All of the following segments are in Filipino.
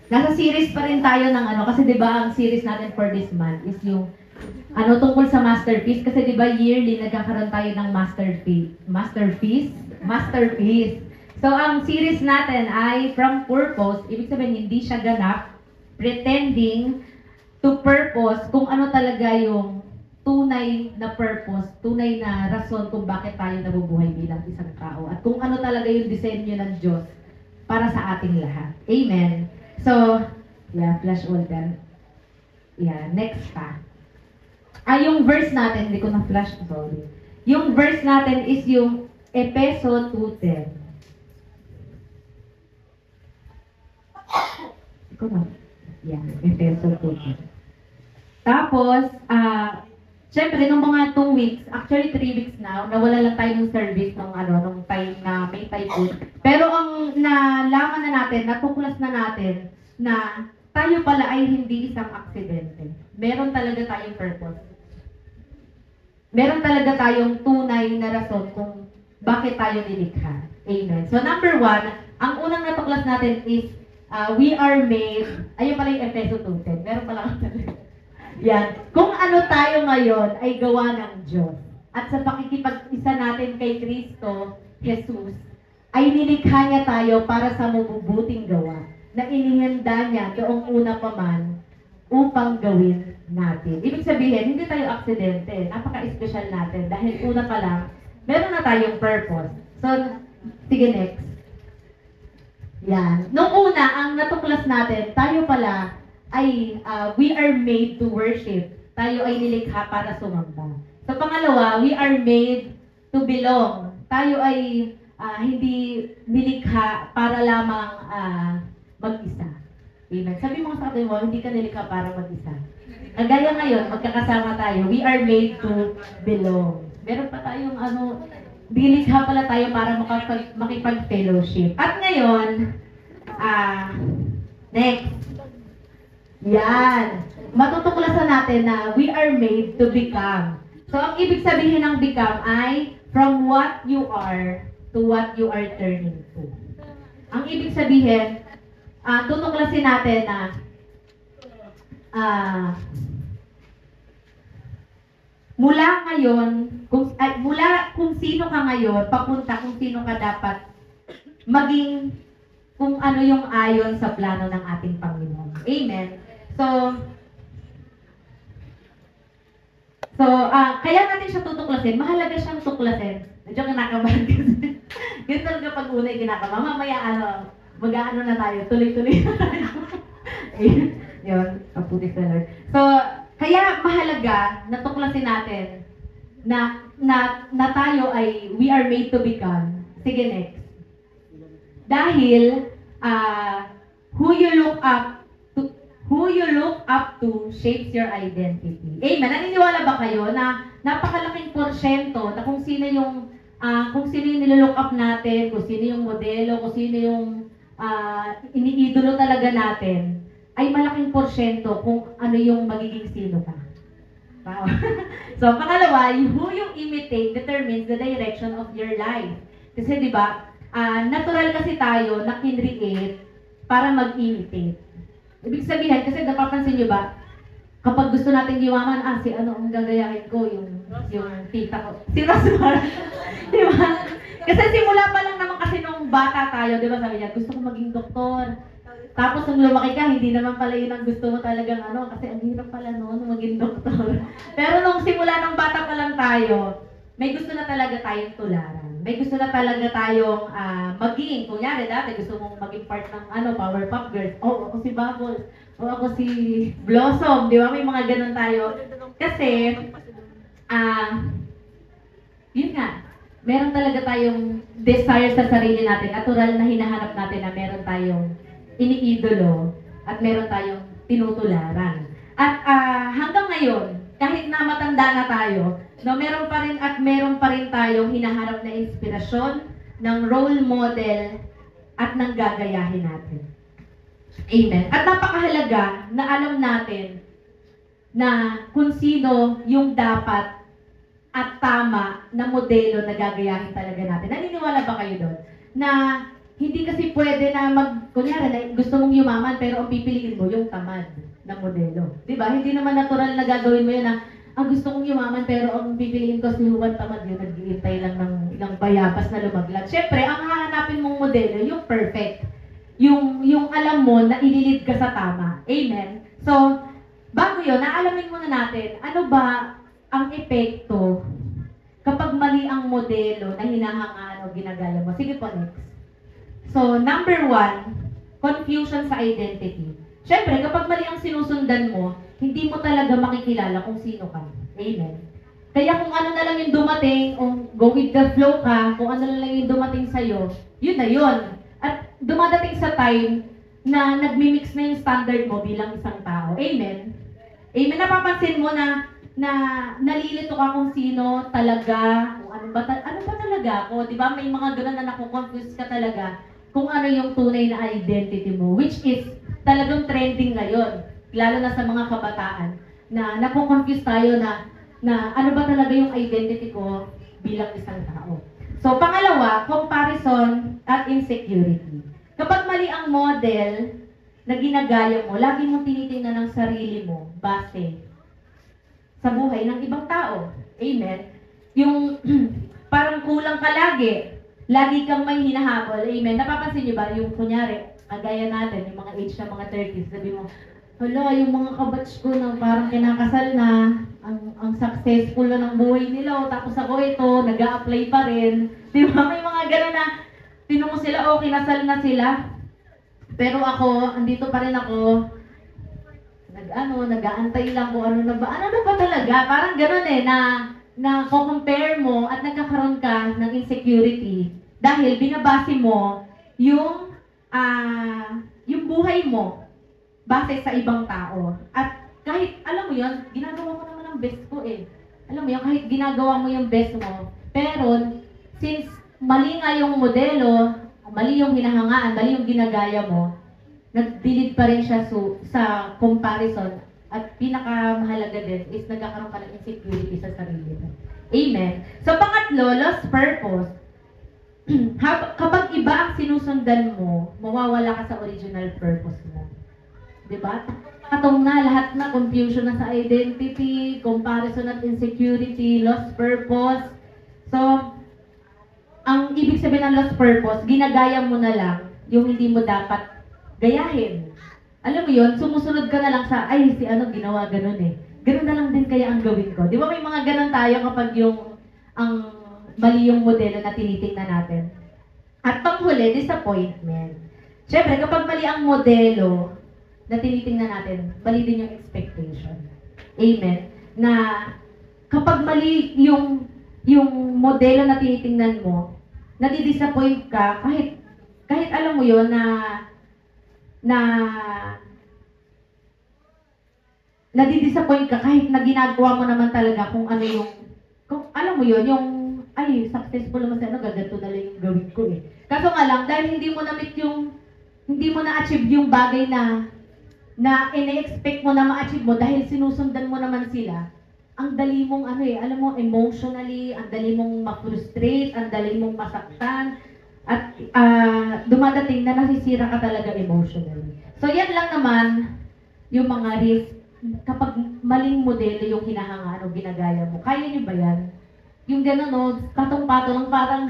Nasa series pa rin tayo ng ano, kasi 'di ba ang series natin for this month is yung ano tungkol sa masterpiece, kasi 'di ba yearly nagkakaroon tayo ng masterpiece. So ang series natin ay from purpose, ibig sabihin hindi siya ganap, pretending to purpose, kung ano talaga yung tunay na purpose, tunay na rason kung bakit tayo nabubuhay bilang isang tao, at kung ano talaga yung disenyo ng Diyos para sa ating lahat. Amen. So, yeah, flash order. Yeah, next pa. Yung verse natin, hindi ko na-flash, sorry. Yung verse natin is yung Efeso 2:10. Iko na. Yeah, Efeso 2:10. Tapos, syempre, nung mga 2 weeks, actually 3 weeks now, nawala lang tayo ng service nung time na may typhoon. Pero ang nalaman na natin, natuklas na natin, na tayo pala ay hindi isang aksidente. Meron talaga tayong purpose. Meron talaga tayong tunay na rason kung bakit tayo nilikha. Amen. So number 1, ang unang natuklas natin is, we are made, ayun pala yung Efeso 2:10. Meron pala ako talaga. Yan. Kung ano tayo ngayon ay gawa ng Diyos. At sa pakikipag-isa natin kay Kristo, Jesus, ay nilikha niya tayo para sa mabubuting gawa na inihanda niya noong una pa man upang gawin natin. Ibig sabihin, hindi tayo aksidente. Napaka-espesyal natin dahil una pa lang, meron na tayong purpose. So, sige next. Yan. Nung una, ang natuklas natin, tayo pala ay we are made to worship. Tayo ay nilikha para sumamba. So pangalawa, we are made to belong. Tayo ay hindi nilikha para lamang mag-isa. Amen. Sabi mo sa atin mo, hindi ka nilikha para mag-isa. Kagaya ngayon, magkakasama tayo. We are made to belong. Meron pa tayong nilikha pala tayo para makipag-fellowship. At ngayon, next. Yan. Matutuklasan natin na we are made to become. So, ang ibig sabihin ng become ay from what you are to what you are turning to. Ang ibig sabihin, tutuklasin natin na mula ngayon, mula kung sino ka ngayon, papunta kung sino ka dapat maging kung ano yung ayon sa plano ng ating Panginoon. Amen. So, kaya natin siya tutuklasin. Mahalaga siyang tuklasin. Medyo kinakabahan kasi. Yun talaga pag unay kinakabahan. Mamaya mag-aano na tayo. Tuloy-tuloy na tayo. Yun, kaputi sa Lord. So, kaya mahalaga na tuklasin natin na tayo ay we are made to become. Sige, next. Dahil who you look up to shapes your identity. Amen. Naniniwala ba kayo na napakalaking porsyento na kung sino yung nilook up natin, kung sino yung modelo, kung sino yung iniidolo talaga natin, ay malaking porsyento kung ano yung magiging sino ka. Wow. So, pangalawa, who you imitate determines the direction of your life. Kasi 'di ba, natural kasi tayo na kinreate para mag-imitate. Ibig sabihin, kasi napapansin nyo ba, kapag gusto natin yumaman, si ano ang gagayahin ko, yung tita ko. Si Rosmar. Di ba? Kasi simula pa lang naman kasi nung bata tayo, di ba sabi niya, gusto ko maging doktor. Tapos nung lumaki ka, hindi naman pala yun ang gusto mo talagang kasi ang hirap pala noon maging doktor. Pero nung simula nung bata pa lang tayo, may gusto na talaga tayong tularan. May gusto na talaga tayong maging. Kunyari, dati gusto mong maging part ng Powerpuff Girls. Ako si Bubbles. Ako si Blossom. Di ba? May mga ganun tayo. Kasi, yun nga. Meron talaga tayong desire sa sarili natin. Natural na hinahanap natin na meron tayong iniidolo at meron tayong tinutularan. At hanggang ngayon, kahit na matanda na tayo, meron pa rin tayong hinahanap na inspirasyon, ng role model, at ng gagayahin natin. Amen. At napakahalaga na alam natin na kung sino yung dapat at tama na modelo na gagayahin talaga natin. Naniniwala ba kayo doon? Na hindi kasi pwede na kunyari, gusto mong yumaman pero ang bilang modelo. Di ba? Hindi naman natural na gagawin mo yun na, gusto kong yumaman pero ang pipiliin ko si Juan Tamad yun, nag-iintay lang ng bayabas na lumaglag. Siyempre, ang hahanapin mong modelo, yung perfect. Yung alam mo na ililid ka sa tama. Amen? So, bago yun, naalamin muna natin, ano ba ang epekto kapag mali ang modelo na hinahangaan o ginagaya mo. Sige po, next. So, number 1, confusion sa identity. Siyempre, kapag mali ang sinusundan mo, hindi mo talaga makikilala kung sino ka. Amen. Kaya kung ano na lang yung dumating, o go with the flow ka, kung ano na lang yung dumating sa'yo, yun na yun. At dumadating sa time na nagmimix na yung standard mo bilang isang tao. Amen. Amen. Napapansin mo na nalilito ka kung sino talaga, kung ano ba talaga ako. Di ba? May mga gano'n na nakukonfuse ka talaga kung ano yung tunay na identity mo, which is talagang trending ngayon. Lalo na sa mga kabataan, na nakukonfuse tayo na ano ba talaga yung identity ko bilang isang tao. So, pangalawa, comparison at insecurity. Kapag mali ang model na ginagaya mo, lagi mong tinitingnan ang sarili mo base sa buhay ng ibang tao. Amen? Yung parang kulang ka lagi kang may hinahabol. Amen? Napapansin niyo ba yung kunyari, kagaya natin, yung mga age na mga 30s, sabi mo, hala, yung mga kabatch ko na parang kinakasal na, ang successful na ng buhay nila, tapos ako ito, nag-a-apply pa rin. Di ba? May mga gano'n na, tinong mo sila, kinasal na sila. Pero ako, andito pa rin ako, nag-aantay lang kung ano na ba talaga. Parang gano'n na compare mo at nagkakaroon ka ng insecurity. Dahil binabase mo yung buhay mo base sa ibang tao. At kahit, alam mo yun, ginagawa mo naman ang best ko eh. Alam mo yun, kahit ginagawa mo yung best mo, pero since mali nga yung modelo, mali yung hinahangaan, mali yung ginagaya mo, nag-delete pa rin siya sa comparison. At pinakamahalaga din is nagkakaroon ka ng insecurity sa sarili mo. Amen. So, pangatlo, lost purpose. Kapag iba ang sinusundan mo, mawawala ka sa original purpose mo. Diba? Katong na, lahat na, confusion na sa identity, comparison at insecurity, lost purpose. So, ang ibig sabihin ng lost purpose, ginagaya mo na lang yung hindi mo dapat gayahin. Alam mo yun, sumusunod ka na lang sa, ay, si ano, ginawa ganun eh. Ganun na lang din kaya ang gawin ko. Di ba may mga ganun tayo kapag ang mali yung modelo na tinitingnan natin. At panghuli, disappointment. Siyempre, kapag mali ang modelo na tinitingnan natin, mali din yung expectation. Amen? Na kapag mali yung modelo na tinitingnan mo, nadi-disappoint ka, kahit alam mo yun nadi-disappoint ka kahit na ginagawa mo naman talaga kung ano kung alam mo yun, ay, successful naman sa gaganto na lang yung gawin ko eh. Kaso nga lang, dahil hindi mo na-achieve yung bagay na ine-expect mo na ma-achieve mo dahil sinusundan mo naman sila, ang dali mong alam mo, emotionally, ang dali mong ma-frustrate, ang dali mong masaktan, at dumadating na nasisira ka talaga emotionally. So yan lang naman yung mga risk kapag maling modelo yung hinahangaan o ginagaya mo. Kaya niyo ba yan? Yung gano'n, patong-pato lang, parang,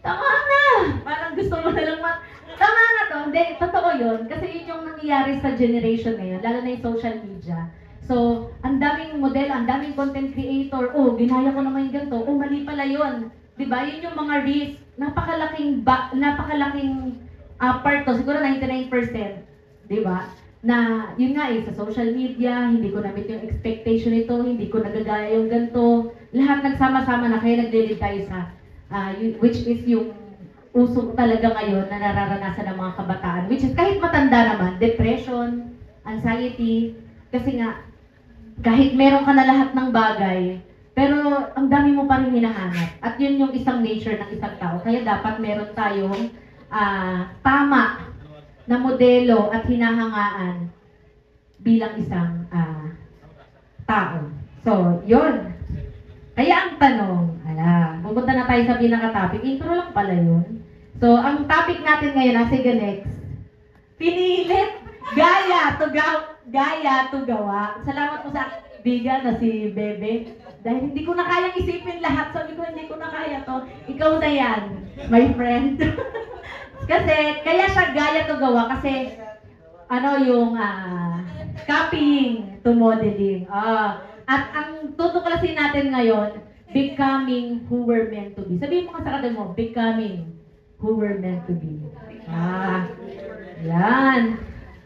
tama na! Parang gusto mo na lang tama na to. Hindi, totoo yun. Kasi yun yung nangyayari sa generation ngayon, lalo na yung social media. So, ang daming model, ang daming content creator, ginaya ko naman yung ganito, mali pala yun. Diba? Yun yung mga risk. Napakalaking part to, siguro 99%. Diba? Na, yun nga sa social media, hindi ko na-meet yung expectation nito, hindi ko nagagaya yung ganito. Lahat nagsama-sama na, kaya nag-lead tayo sa, which is yung uso talaga ngayon na nararanasan ng mga kabataan. Which is, kahit matanda naman, depression, anxiety, kasi nga, kahit meron ka na lahat ng bagay, pero ang dami mo pa rin hinahanap. At yun yung isang nature ng isang tao. Kaya dapat meron tayong tama na modelo at hinahangaan bilang isang tao. So, yun. Kaya ang tanong, pupunta na tayo sa pinaka-topic. Intro lang pala yun. So, ang topic natin ngayon, sige next. Pinilit, gaya, gaya to gawa. Salamat po sa aking kaibigan na si Bebe. Dahil hindi ko na kayang isipin lahat. Sabi ko, hindi ko na kaya to. Ikaw na yan, my friend. Kasi, kaya siya gaya to gawa. Kasi, yung copying to modeling. At ang tutuklasin natin ngayon, becoming who we're meant to be. Sabihin mo ka sa kada mo, becoming who we're meant to be. Yan.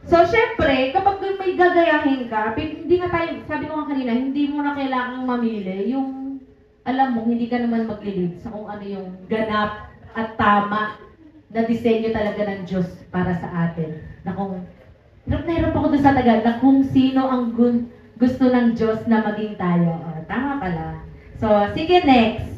So, syempre, kapag may gagayahin ka, hindi na tayo, sabi ko nga kanina, hindi mo na kailangang mamili yung, alam mo, hindi ka naman mag-lead sa kung ano yung ganap at tama na disenyo talaga ng Diyos para sa atin. Na kung, hirap ako doon sa Tagalog, na kung sino ang gusto ng Diyos na maging tayo. Tama pala. So, sige, next.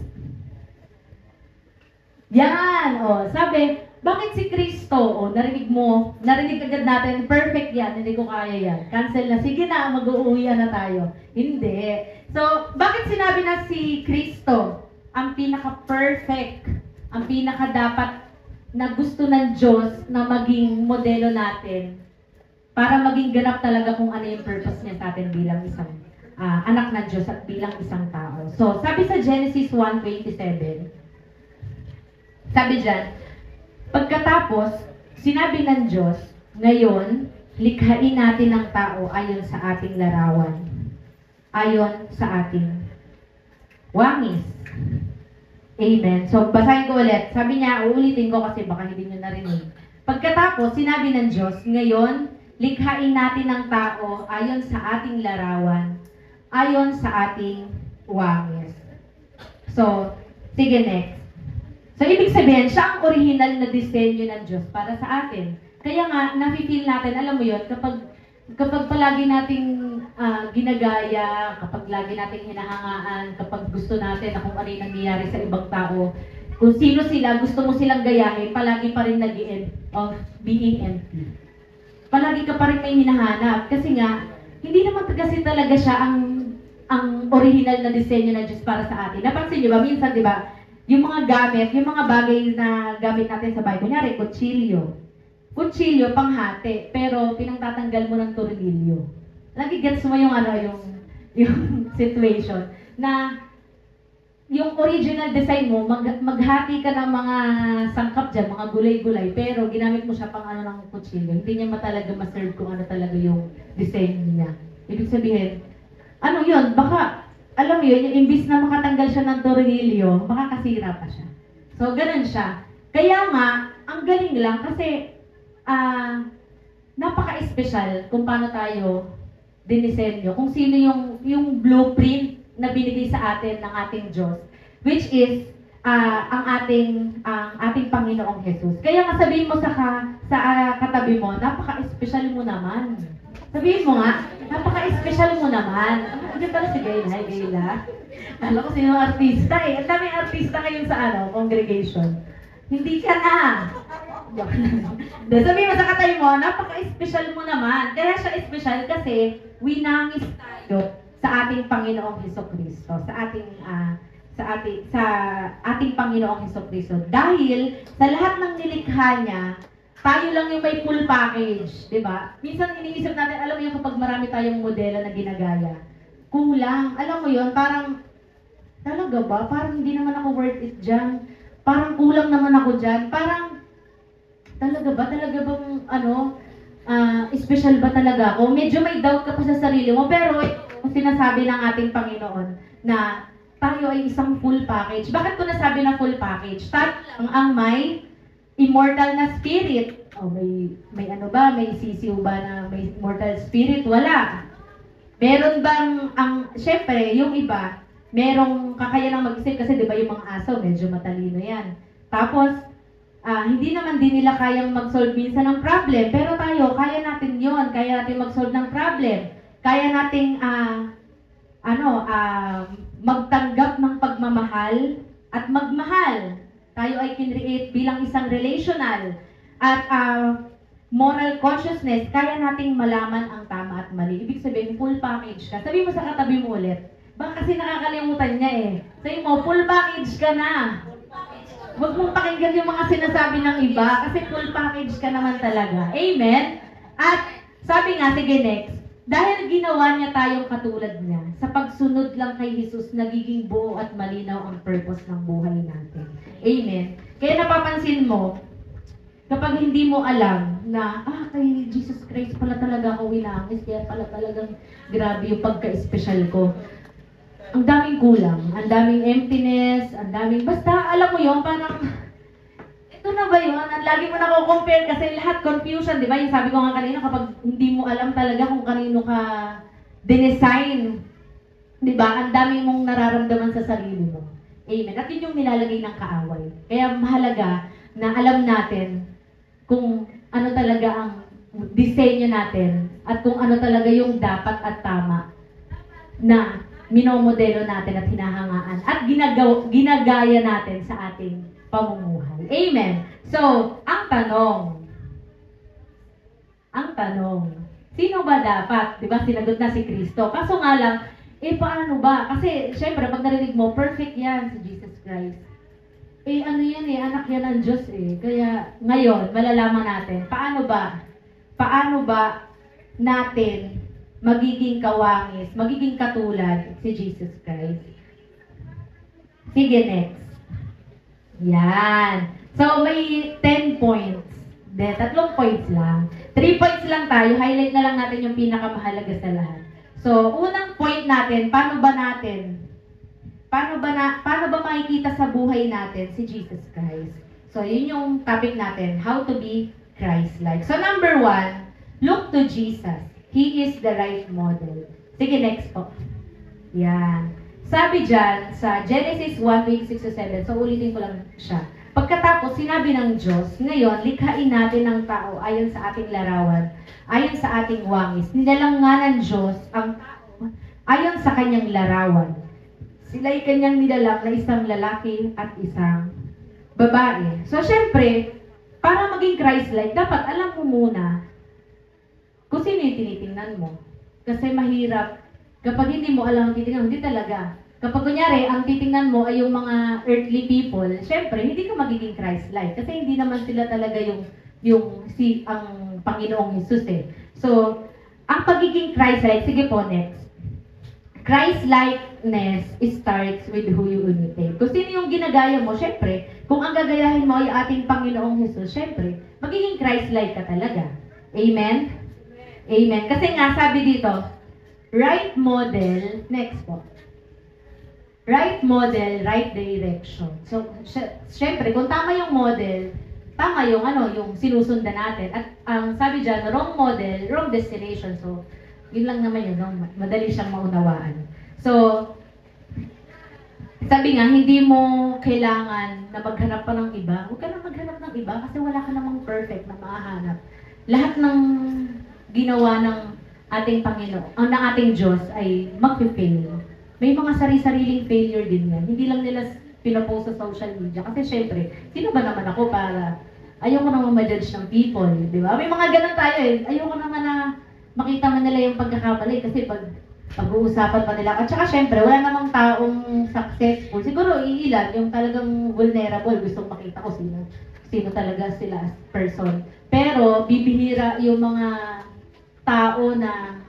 Yan, sabi, bakit si Kristo? Narinig mo, narinig agad natin, perfect yan, hindi ko kaya yan. Cancel na, sige na, mag-uuwian na tayo. Hindi. So, bakit sinabi na si Kristo ang pinaka-perfect, ang pinaka-dapat na gusto ng Diyos na maging modelo natin para maging ganap talaga kung ano yung purpose niya sa atin bilang isang anak ng Diyos at bilang isang tao. So, sabi sa Genesis 1:27, sabi dyan, pagkatapos, sinabi ng Diyos, ngayon, likhain natin ang tao ayon sa ating larawan, ayon sa ating wangis. Amen. So, basahin ko ulit. Sabi niya, uulitin ko kasi baka hindi nyo narinig. Pagkatapos, sinabi ng Diyos, ngayon, likhain natin ang tao ayon sa ating larawan, ayon sa ating wangis. So, sige next. So, ibig sabihin, siya ang original na disenyo ng Diyos para sa atin. Kaya nga, nafe-feel natin, alam mo yun, kapag palagi nating ginagaya, kapag lagi nating hinahangaan, kapag gusto natin na kung ano yung nangyayari sa ibang tao, kung sino sila, gusto mo silang gayahin, palagi pa rin nag-end of being empty. Palagi ka pa rin may hinahanap. Kasi nga, hindi naman kasi talaga siya ang original na disenyo ng Diyos para sa atin. Napansin niyo ba? Minsan, di ba, yung mga gamit, yung mga bagay na gamit natin sa bahay, kunyari, kutsilyo. Kutsilyo, panghati, pero pinangtatanggal mo ng tornilyo. Lagi gets mo yung yung situation na yung original design mo, maghati ka ng mga sangkap dyan, mga gulay-gulay, pero ginamit mo siya pang ng kutsilyo. Hindi niya talaga ma-serve kung ano talaga yung design niya. Ibig sabihin, yun, baka alam mo yun, yung imbis na makatanggal siya ng tornilyo, makakasira pa siya. So, ganun siya. Kaya nga, ang galing lang kasi napaka-espesyal kung paano tayo dinisenyo, kung sino yung blueprint na binigay sa atin ng ating Diyos, which is ang ating Panginoong Jesus. Kaya nga sabihin mo sa katabi mo, napaka-espesyal mo naman. Sabihin mo nga, napaka-espesyal mo naman. Hindi pala si Gayla. Hi, Gayla. Alam ko sino artista eh. Ang daming artista ngayon sa congregation. Hindi ka na. Sabihin mo sa katabi mo, napaka-espesyal mo naman. Kaya siya espesyal kasi winangis tayo sa ating Panginoong Hesukristo. Sa ating Panginoong Hesukristo. Dahil sa lahat ng nilikha niya, tayo lang yung may full package, di ba? Minsan iniisip natin, alam mo yung kapag marami tayong modelo na ginagaya, kulang. Alam mo yun, parang, talaga ba? Parang hindi naman ako worth it dyan. Parang kulang naman ako dyan. Parang, talaga ba? Talaga bang, special ba talaga ako? Medyo may doubt ka pa sa sarili mo, pero sinasabi ng ating Panginoon na tayo ay isang full package. Bakit ko nasabi na full package? Tayo lang ang may immortal na spirit. May sisiw ba na may immortal spirit? Wala. Meron bang, syempre, yung iba, merong kakayanang mag-isip kasi di ba yung mga aso, medyo matalino yan. Tapos, hindi naman din nila kayang mag-solve minsan ng problem, pero tayo, kaya natin yon, kaya natin mag-solve ng problem. Kaya nating, magtanggap ng pagmamahal at magmahal. Tayo ay kinreate bilang isang relational at moral consciousness, kaya nating malaman ang tama at mali. Ibig sabihin, full package ka. Sabi mo sa katabi mo ulit, baka kasi nakakalimutan niya eh. Sabi mo, full package ka na. Huwag mong pakinggan yung mga sinasabi ng iba kasi full package ka naman talaga. Amen? At sabi nga, sige next, Dahil ginawa niya tayong katulad niya, sa pagsunod lang kay Jesus, nagiging buo at malinaw ang purpose ng buhay natin. Amen. Kaya napapansin mo, kapag hindi mo alam na, kay Jesus Christ pala talaga ako winangis, kaya pala talagang grabe yung pagka-espesyal ko. Ang daming kulang, ang daming emptiness, ang daming, basta alam mo yun, parang, ito na ba yun? Lagi mo nako-compare kasi lahat confusion, di ba? Yung sabi ko nga kanina, kapag hindi mo alam talaga kung kanino ka dinesign, di ba? Ang dami mong nararamdaman sa sarili mo. Amen. At yun yung nilalagay ng kaaway. Kaya mahalaga na alam natin kung ano talaga ang disenyo natin at kung ano talaga yung dapat at tama na minomodelo natin at hinahangaan at ginagaya natin sa ating pamumuhay. Amen. So, ang tanong, sino ba dapat? Di ba, sinagot na si Kristo. Kaso nga lang, paano ba? Kasi, syempre, pag narinig mo, perfect yan si Jesus Christ. Ano yan anak yan ng Diyos Kaya, ngayon, malalaman natin, paano ba natin magiging kawangis, magiging katulad si Jesus Christ? Sige, next. Yan. So, may 10 points. 3 points lang. 3 points lang tayo. Highlight na lang natin yung pinakamahalaga sa lahat. So, unang point natin, paano ba makikita sa buhay natin si Jesus Christ? So, yun yung topic natin, how to be Christ-like. So, number 1, look to Jesus. He is the right model. Sige, next po. Yan. Sabi dyan, sa Genesis 1:6-7, so ulitin ko lang siya. Pagkatapos, sinabi ng Diyos, ngayon, likhain natin ang tao ayon sa ating larawan, ayon sa ating wangis. Nilalang nga ng Diyos ang tao ayon sa kanyang larawan. Sila'y kanyang nilalang na isang lalaki at isang babae. So, syempre, para maging Christ-like, dapat alam mo muna kung sino yung tinitingnan mo. Kasi mahirap, kapag hindi mo alam ang titingnan, hindi talaga. Kapag kunyari, ang titingnan mo ay yung mga earthly people, syempre, hindi ka magiging Christ-like. Kasi hindi naman sila talaga ang Panginoong Jesus So, ang pagiging Christ-like, sige po, next. Christ-likeness starts with who you imitate. Kung sino yung ginagaya mo, syempre, kung ang gagayahin mo ay ating Panginoong Jesus, syempre, magiging Christ-like ka talaga. Amen? Amen. Kasi nga, sabi dito, right model, next po. Right model, right direction. So, syempre, kung tama yung model, tama yung sinusundan natin. At ang sabi dyan, wrong model, wrong destination. So, yun lang naman yun, madali siyang maunawaan. So, sabi nga, hindi mo kailangan na maghanap pa ng iba. Huwag ka na maghanap ng iba kasi wala ka namang perfect na mahahanap. Lahat ng ginawa ng ating Panginoon, ng ating Diyos ay mag-fail. May mga sari-sariling failure din yan. Hindi lang nila pinopost sa social media. Kasi syempre, sino ba naman ako para ayoko naman ma-judge ng people, di ba? May mga ganun tayo Ayoko naman na makita man nila yung pagkakamali kasi pag-uusapan pa nila. At saka syempre, wala namang taong successful. Siguro iilan yung talagang vulnerable. Gustong makita ko sino talaga sila as person. Pero bibihira yung mga tao na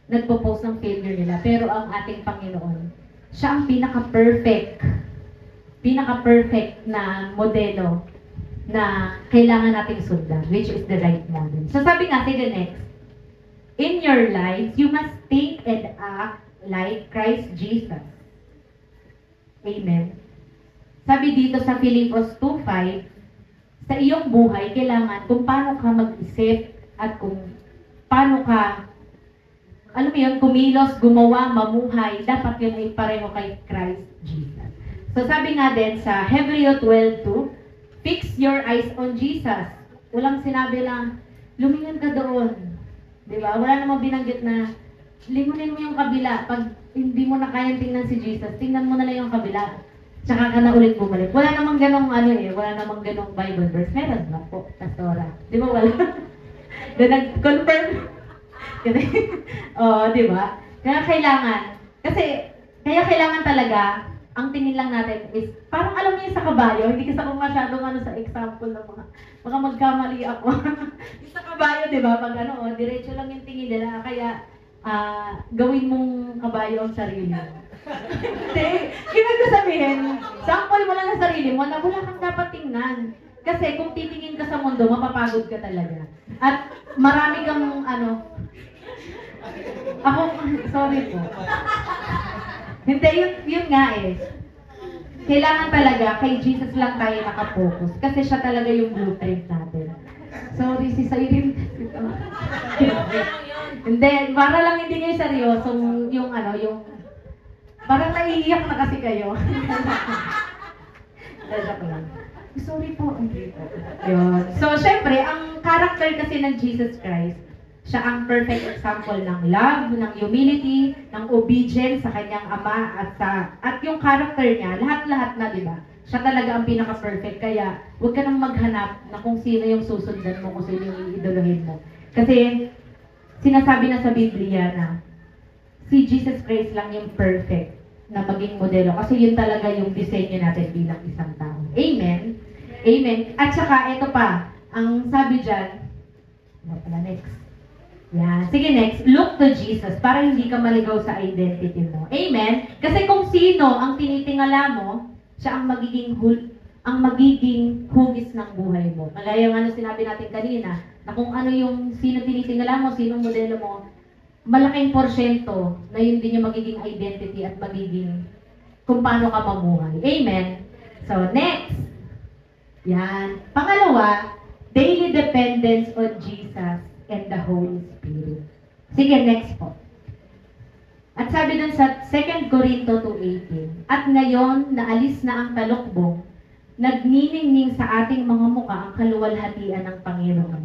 nagpo-post ng failure nila. Pero ang ating Panginoon, siya ang pinaka-perfect na modelo na kailangan nating sundan, which is the right model. So sabi nga, sige next. In your life, you must think and act like Christ Jesus. Amen. Sabi dito sa Philippians 2:5, sa iyong buhay, kailangan kung paano ka mag-isip at kung paano ka kumilos, gumawa, mamuhay, dapat yun ay pareho kay Christ Jesus. So sabi nga din sa Hebrew 12:2, fix your eyes on Jesus. Walang sinabi lang, lumingon ka doon. Diba? Wala namang binanggit na, lingunin mo yung kabila. Pag hindi mo na kayang tingnan si Jesus, tingnan mo na lang yung kabila. Tsaka ka na ulit bumalik. Wala namang ganong wala namang ganong Bible verse. Meron ba po, Pastora? Di ba wala? Doon nag-confirm. Di ba? Kaya kailangan talaga, ang tingin lang natin is, parang alam niyo sa kabayo, hindi kasi ako masyadong sa example ng baka magkamali ako. Yung sa kabayo, di ba? Pag diretso lang yung tingin nila, kaya gawin mong kabayo ang sarili mo. Hindi, ibig ko sabihin, sample mo lang ang sarili mo na wala kang dapat tingnan. Kasi kung titingin ka sa mundo, mapapagod ka talaga. At marami kang ako, sorry po. Hindi, yun nga eh. Kailangan talaga, kay Jesus lang tayo nakapokus. Kasi siya talaga yung blueprint natin. Sorry, si Irene. Hindi, para lang hindi kayo seryoso, yung parang naiiyak na kasi kayo. Joke lang. Sorry po. Yun. So, syempre, ang character kasi ng Jesus Christ, siya ang perfect example ng love, ng humility, ng obedience sa kanyang ama at yung character niya, lahat-lahat na, di ba? Siya talaga ang pinaka-perfect. Kaya, huwag ka nang maghanap na kung sino yung susundan mo, kung sino yung idolohin mo. Kasi, sinasabi na sa Biblia na si Jesus Christ lang yung perfect na maging modelo. Kasi yun talaga yung disenyo natin bilang isang tao. Amen? Amen. At saka, ito pa, ang sabi dyan, next. Yan. Sige, next. Look to Jesus para hindi ka maligaw sa identity mo. Amen? Kasi kung sino ang tinitingala mo, siya ang magiging hugis ng buhay mo. Kagaya nga sinabi natin kanina, na kung ano yung sino tinitingala mo, sino modelo mo, malaking porsyento na yun din yung magiging identity at magiging kung paano ka mamuhay. Amen? So, next. Yan. Pangalawa, daily dependence on Jesus and the Holy Spirit. Sige, next po. At sabi dun sa 2 Corinto 2:18, at ngayon, naalis na ang talukbong, nagniningning sa ating mga muka ang kaluwalhatian ng Panginoon.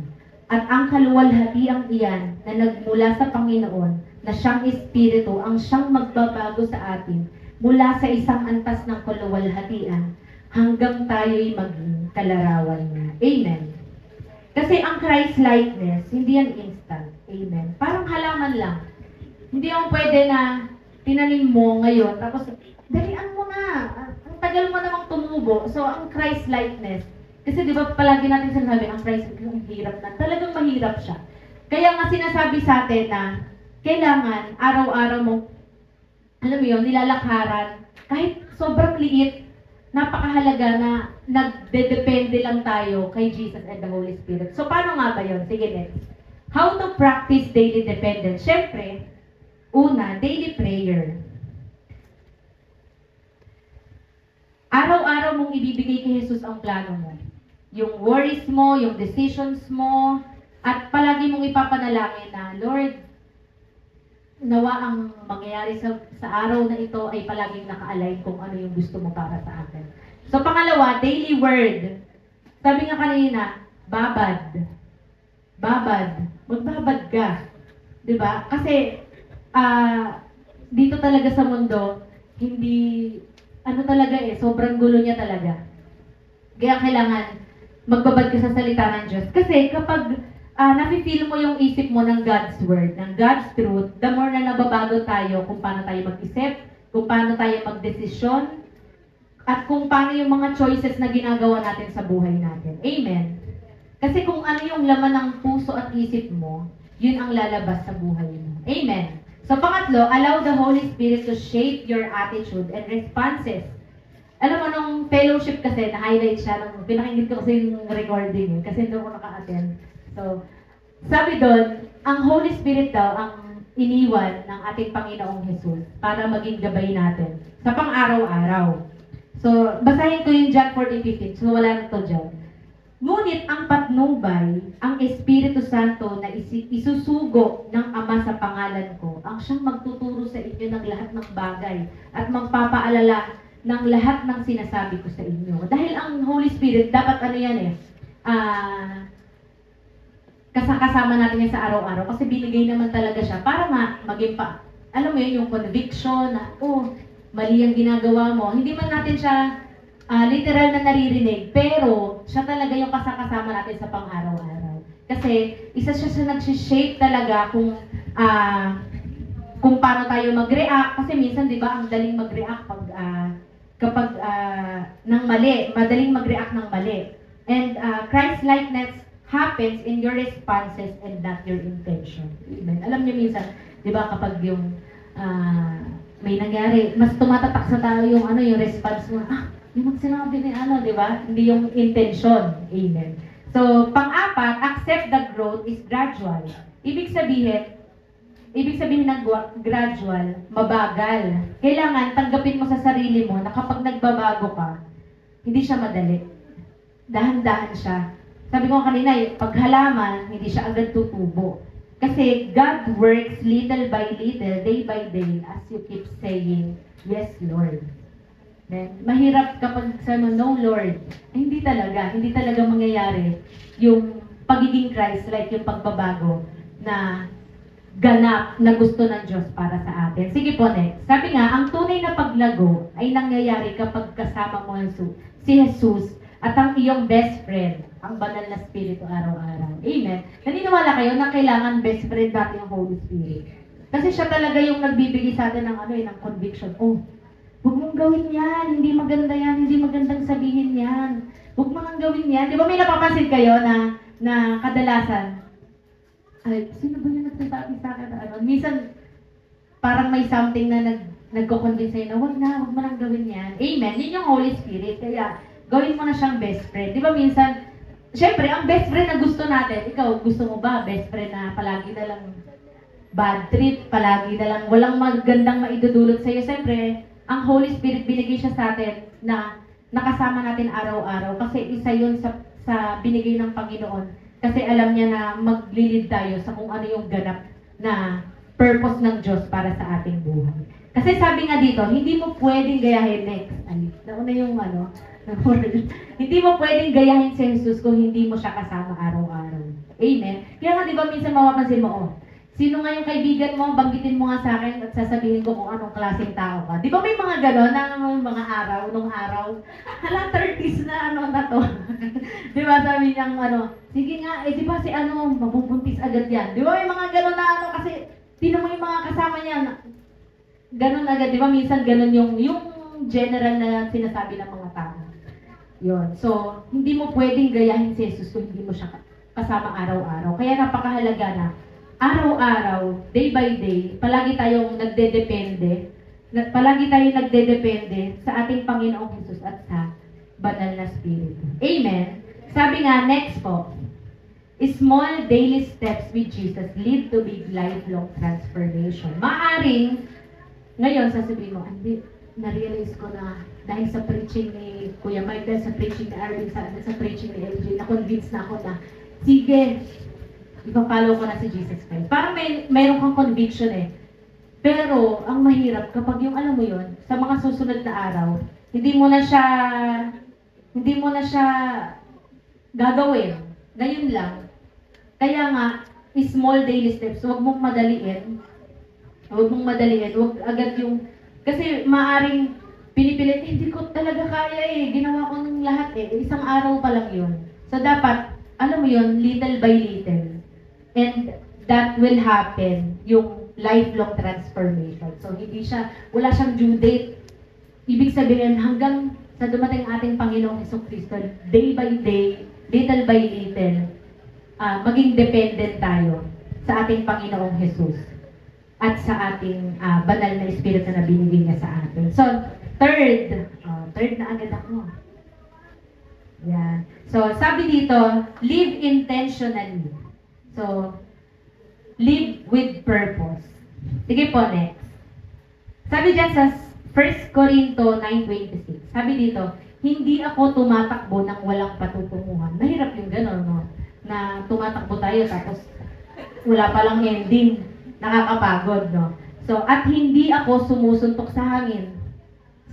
At ang kaluwalhatiang iyan na nagmula sa Panginoon, na siyang Espiritu, ang siyang magbabago sa atin mula sa isang antas ng kaluwalhatian hanggang tayo'y maging kalarawan niya. Amen. Kasi ang Christ-likeness, hindi yan instant. Amen. Parang halaman lang. Hindi yung pwede na tinanim mo ngayon, tapos dalian mo na. Ang tagal mo namang tumubo. So, ang Christ-likeness, kasi di ba palagi natin sinasabi, ang Christ-likeness, ang hirap na. Talagang mahirap siya. Kaya nga sinasabi sa atin na kailangan araw-araw mo, alam mo yun, nilalakaran, kahit sobrang liit, napakahalaga na nagdedepende lang tayo kay Jesus and the Holy Spirit. So, paano nga ba yun? Sige, next. How to practice daily dependence? Siyempre, una, daily prayer. Araw-araw mong ibibigay kay Jesus ang plano mo. Yung worries mo, yung decisions mo, at palagi mong ipapanalangin na, Lord, nawa ang mangyayari sa araw na ito ay palaging naka-align kung ano yung gusto mo para sa akin. So, pangalawa, daily word. Sabi nga kanina, babad. Babad. Magbabad ka. Diba? Kasi, dito talaga sa mundo, hindi, sobrang gulo niya talaga. Kaya kailangan magbabad ka sa salita ng Diyos. Kasi kapag nafe-feel mo yung isip mo ng God's Word, ng God's truth, the more na nababago tayo kung paano tayo mag-isip, kung paano tayo magdesisyon, at kung paano yung mga choices na ginagawa natin sa buhay natin. Amen? Kasi kung ano yung laman ng puso at isip mo, yun ang lalabas sa buhay mo. Amen? So, pangatlo, allow the Holy Spirit to shape your attitude and responses. Alam mo, nung fellowship kasi, na-highlight siya, nung pinakinggan ko kasi yung recording, kasi hindi ako naka-attend. So, sabi doon, ang Holy Spirit daw ang iniwan ng ating Panginoong Jesus para maging gabay natin sa pang-araw-araw. So, basahin ko yung John 14:15. So, wala na to dyan. Ngunit ang patnubay, ang Espiritu Santo na isusugo ng Ama sa pangalan ko, ang siyang magtuturo sa inyo ng lahat ng bagay at magpapaalala ng lahat ng sinasabi ko sa inyo. Dahil ang Holy Spirit, dapat kasama natin yan sa araw-araw kasi binigay naman talaga siya para maging alam mo yun, yung conviction na, mali ang ginagawa mo. Hindi man natin siya literal na naririnig, pero siya talaga yung kasama natin sa pang-araw-araw. Kasi isa siya sa nag-shape talaga kung paano tayo mag-react. Kasi minsan, di ba, ang daling mag-react kapag ng mali. Madaling mag-react ng mali. And Christ-likeness happens in your responses and not your intention. Amen. Alam niyo minsan, Di ba kapag yung may nangyari, mas tumatatak sa tao yung yung response mo, yung sinabi ni di ba? Hindi yung intention. Amen. So, pang-apat, accept the growth is gradual. Ibig sabihin ng gradual, mabagal. Kailangan tanggapin mo sa sarili mo na kapag nagbabago ka, hindi siya madali. Dahan-dahan siya. Sabi ko kanina, pag halaman, hindi siya agad tutubo. Kasi God works little by little, day by day, as you keep saying, yes, Lord. Then, mahirap kapag sabi mo, no, Lord. Hindi talaga mangyayari yung pagiging Christ-like, yung pagbabago na ganap na gusto ng Diyos para sa atin. Sige po, next. Sabi nga, ang tunay na paglago ay nangyayari kapag kasama mo si Jesus at ang iyong best friend, ang banal na Espiritu araw-araw. Amen. Naniniwala kayo na kailangan best friend natin yung Holy Spirit. Kasi siya talaga yung nagbibigay sa atin ng ng conviction. Oh, huwag mong gawin yan. Hindi maganda yan. Hindi magandang sabihin yan. Huwag mong gawin yan. Di ba may napapansin kayo na kadalasan, ay, sino ba yung nagsasabi sa akin na minsan, parang may something na nagko-convince sa'yo na huwag mo nang gawin yan. Amen. Yun yung Holy Spirit. Kaya, gawin mo na siyang best friend. Di ba minsan, syempre, ang best friend na gusto natin, ikaw, gusto mo ba best friend na palagi na lang bad trip, palagi na lang walang magandang maidudulot sa'yo? Syempre, ang Holy Spirit binigay siya sa atin na nakasama natin araw-araw kasi isa yun sa binigay ng Panginoon. Kasi alam niya na maglilid tayo sa kung ano yung ganap na purpose ng Diyos para sa ating buhay. Kasi sabi nga dito, hindi mo pwedeng gayahin next. Nauna yung hindi mo pwedeng gayahin si Jesus kung hindi mo siya kasama araw-araw. Amen? Kaya nga di ba minsan mapapansin mo, sino nga yung kaibigan mo, banggitin mo nga sa akin at sasabihin ko kung anong klaseng tao ka. Di ba may mga gano'n na mga araw, nung araw, hala 30s na na to. Di ba sabi niyang sige nga, di ba si mabubuntis agad yan. Di ba may mga gano'n na kasi tinan mo yung mga kasama niya, gano'n agad. Di ba minsan gano'n yung general na sinasabi ng mga tao. Yun. So, hindi mo pwedeng gayahin si Jesus kung hindi mo siya kasama araw-araw. Kaya napakahalaga na araw-araw, day by day, palagi tayong nagdedepende sa ating Panginoong Jesus at sa banal na Espiritu. Amen? Sabi nga, next po, small daily steps with Jesus lead to big lifelong transformation. Maaring, ngayon sasabihin mo, na-realize ko na dahil sa preaching ni Kuya Mike, dahil sa preaching ni Arvin, sa preaching ni LJ, na-convince na ako na, sige, ipapalo ko na si Jesus Christ. Parang mayroon kang conviction Pero, ang mahirap, kapag yung alam mo yun, sa mga susunod na araw, hindi mo na siya gagawin. Ngayon lang. Kaya nga, small daily steps, huwag mong madaliin. Huwag agad yung, kasi maaring pinipilit, hindi ko talaga kaya ginawa ko ng lahat isang araw pa lang yun. So dapat, alam mo yun, little by little. And that will happen, yung lifelong transformation. So wala siyang due date. Ibig sabihin, hanggang sa dumating ating Panginoong Jesucristo, day by day, little by little, maging dependent tayo sa ating Panginoong Jesus at sa ating banal na Espiritu na binigay niya sa atin. So, third na agad ako. Yan. So, sabi dito, live intentionally. So, live with purpose. Sige po, next. Sabi dyan sa 1 Corinto 9:26, sabi dito, hindi ako tumatakbo ng walang patutunguhan. Mahirap yung gano'n, no? Na tumatakbo tayo tapos wala palang ending. Nakakapagod, no? So, at hindi ako sumusuntok sa hangin.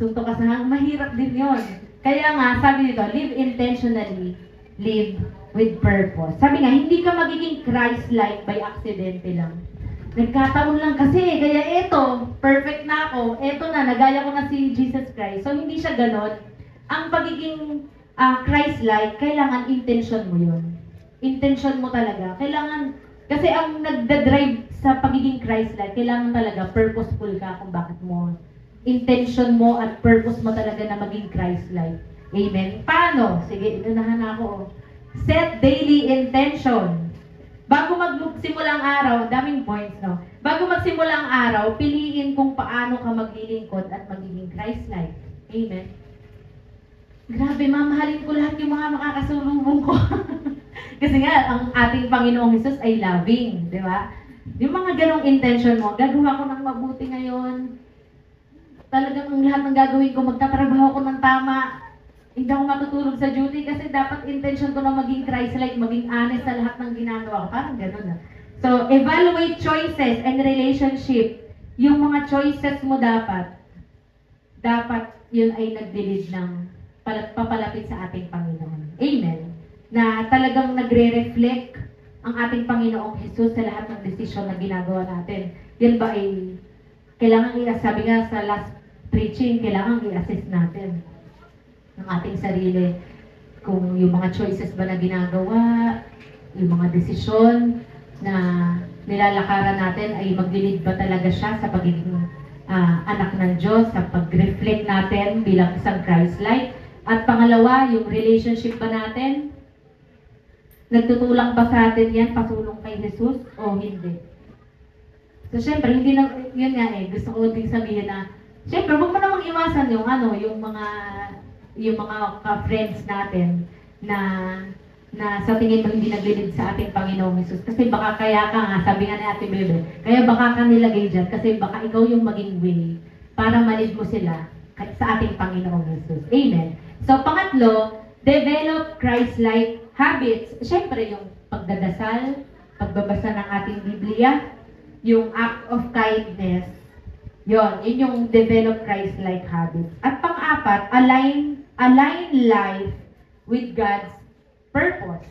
Suntok ka sa hangin, mahirap din yon. Kaya nga, sabi dito, live intentionally, live with purpose. Sabi nga, hindi ka magiging Christ-like by accident lang. Nagkataon lang kasi, kaya eto, perfect na ako, eto na, nagaya ko na si Jesus Christ. So, hindi siya ganon. Ang pagiging Christ-like, kailangan intention mo yun. Intention mo talaga. Kailangan, kasi ang nagdadrive sa pagiging Christ-like, kailangan talaga purposeful ka kung bakit mo. Intention mo at purpose mo talaga na maging Christ-like. Amen? Paano? Sige, inunahan ako. Set daily intention. Bago magsimula ang araw, daming points, no? Bago magsimula ang araw, piliin kung paano ka maglilingkod at magiging Christ-like. Amen. Grabe, mamahalin ko lahat yung mga makakasulubong ko. Kasi nga, ang ating Panginoong Hesus ay loving, di ba? Yung mga ganong intention mo, gagawa ko ng mabuti ngayon. Talagang ang lahat ng gagawin ko, magtatrabaho ko ng tama. Hindi ako matutulog sa duty kasi dapat intention ko na maging Christ-like, maging honest sa lahat ng ginagawa ko. Parang gano'n na. So, evaluate choices and relationship. Yung mga choices mo dapat yun ay nagdilid ng papalapit sa ating Panginoon. Amen. Na talagang nagre-reflect ang ating Panginoong Hesus sa lahat ng desisyon na ginagawa natin. Yan ba ay kailangan sabi nga sa last preaching, kailangan i-assess natin ng ating sarili kung yung mga choices ba na ginagawa, yung mga desisyon na nilalakaran natin ay maglilid ba talaga siya sa pagiging anak ng Diyos, sa pag-reflect natin bilang isang Christ-like. At pangalawa, yung relationship ba natin, nagtutulang ba sa atin yan, pasulong kay Jesus o hindi? So, syempre, hindi na, yun nga gusto ko din sabihin na, syempre, huwag mo namang iwasan yung mga ka-friends natin na sa tingin mo hindi naglilid sa ating Panginoong Hesus. Kasi baka kaya ka nga, sabi nga ni Ate Bebe, kaya baka ka nilagay dyan kasi baka ikaw yung maging way para malid mo sila sa ating Panginoong Hesus. Amen. So, pangatlo, develop Christ-like habits. Siyempre, yung pagdadasal, pagbabasa ng ating Biblia, yung act of kindness, yun yung develop Christ-like habits. At pang-apat, align life with God's purpose.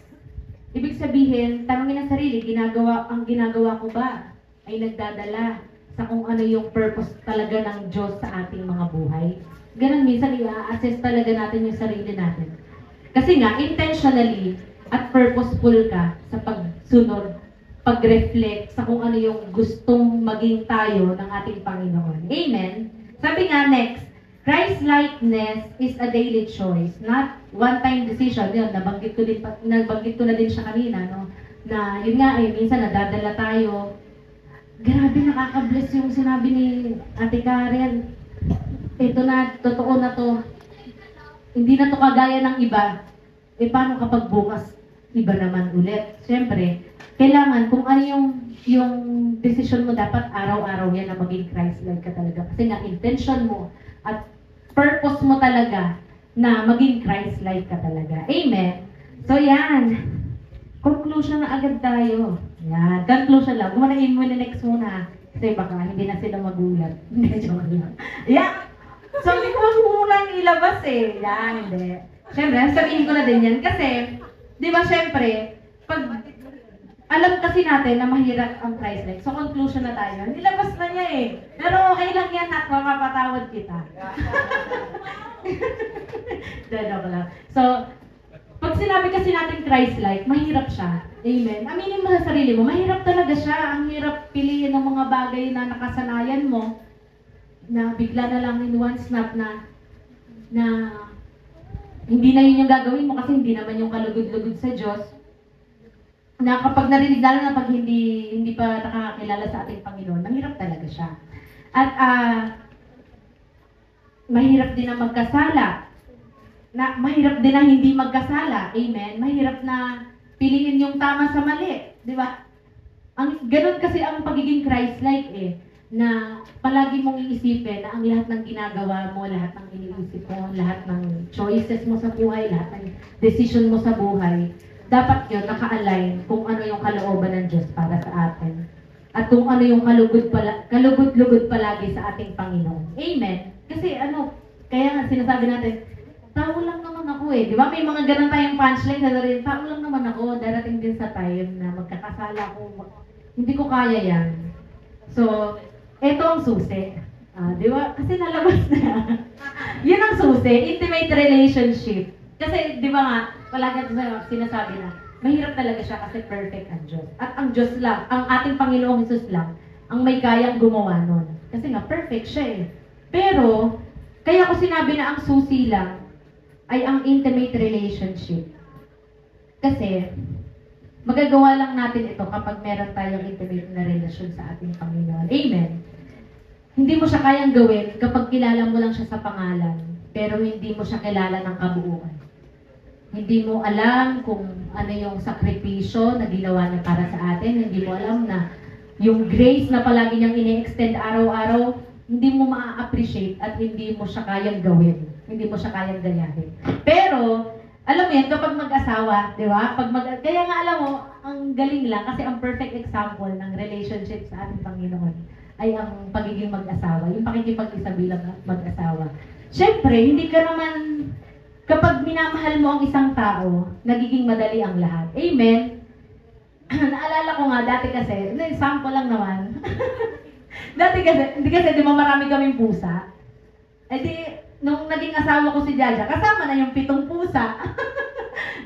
Ibig sabihin, tanongin ang sarili, ang ginagawa ko ba ay nagdadala sa kung ano yung purpose talaga ng Diyos sa ating mga buhay? Ganun, minsan i-assess talaga natin yung sarili natin. Kasi nga, intentionally at purposeful ka sa pagsunod, pag-reflect sa kung ano yung gustong maging tayo ng ating Panginoon. Amen? Sabi nga next, Christ-likeness is a daily choice, not one-time decision. Yun, nabanggit ko na din siya kanina, no? Na yun nga minsan nadadala tayo. Grabe, nakaka-bless yung sinabi ni Ate Karen. Ito na, totoo na to. Hindi na to kagaya ng iba. Paano kapag bukas, iba naman ulit? Siyempre, kailangan kung ano yung decision mo, dapat araw-araw yan na maging Christ-like ka talaga. Kasi nga, intention mo at purpose mo talaga na maging Christ-like ka talaga. Amen? So, yan. Conclusion na agad tayo. Yan. Conclusion lang. Gumanain mo na next muna. Kasi baka hindi na sila magulat. Hindi, joke lang. Yeah. So, hindi ko magmulang ilabas Yan, hindi. Siyempre, sabihin ko na din yan. Kasi, di ba, siyempre, pag alam kasi natin na mahirap ang Christ-like. So, conclusion na tayo. Nilabas na niya Pero okay lang yan at makapatawad kita. Joke lang. So, pag sinabi kasi natin Christ-like, mahirap siya. Amen. Aminin mo sa sarili mo, mahirap talaga siya. Ang hirap piliin ng mga bagay na nakasanayan mo na bigla na lang in one snap na hindi na yun yung gagawin mo kasi hindi naman yung kalugod-lugod sa Diyos. Na kapag narinig, lalo na pag hindi pa nakakakilala sa ating Panginoon, mahirap talaga siya. At mahirap din na magkasala. Mahirap din na hindi magkasala. Amen? Mahirap na piliin yung tama sa mali. Di ba? Ganun kasi ang pagiging Christ-like na palagi mong iisipin na ang lahat ng ginagawa mo, lahat ng iniisip mo, lahat ng choices mo sa buhay, lahat ng decision mo sa buhay, dapat yun naka-align kung ano yung kalooban ng Diyos para sa atin. At kung ano yung kalugod-lugod palagi sa ating Panginoon. Amen? Kasi kaya nga sinasabi natin, tao lang naman ako di ba? May mga ganun tayong punchline sa sarili, tao lang naman ako, darating din sa time na magkakasala ko, hindi ko kaya yan. So, eto ang susi. Di ba? Kasi nalabas na. Yun ang susi, intimate relationship. Kasi, di ba nga, palagi sinasabi na, mahirap talaga siya kasi perfect ang Diyos. At ang Diyos lang, ang ating Panginoong Hesus lang, ang may kayang gumawa nun. Kasi nga, perfect siya Pero, kaya ko sinabi na ang susi lang ay ang intimate relationship. Kasi, Magagawa lang natin ito kapag meron tayong intimate na relasyon sa ating Panginoon. Amen. Hindi mo siya kayang gawin kapag kilala mo lang siya sa pangalan, pero hindi mo siya kilala ng kabuuan. Hindi mo alam kung ano yung sakripisyo na ginawa niya para sa atin. Hindi mo alam na yung grace na palagi niyang ini-extend araw-araw, hindi mo ma-appreciate at hindi mo siya kayang gawin. Hindi mo siya kayang gayahin. Pero, alam mo yan, kapag mag-asawa, di ba? Kaya nga alam mo, ang galing lang kasi ang perfect example ng relationship sa ating Panginoon ay ang pagiging mag-asawa, yung pakikipag-isa bilang mag-asawa. Siyempre, hindi ka naman, kapag minamahal mo ang isang tao, nagiging madali ang lahat. Amen? Naalala ko nga, dati kasi, example lang naman. Dati kasi, hindi kasi, di ba marami kaming pusa? Eh di, nung naging asawa ko si Jaja, kasama na yung 7 pusa.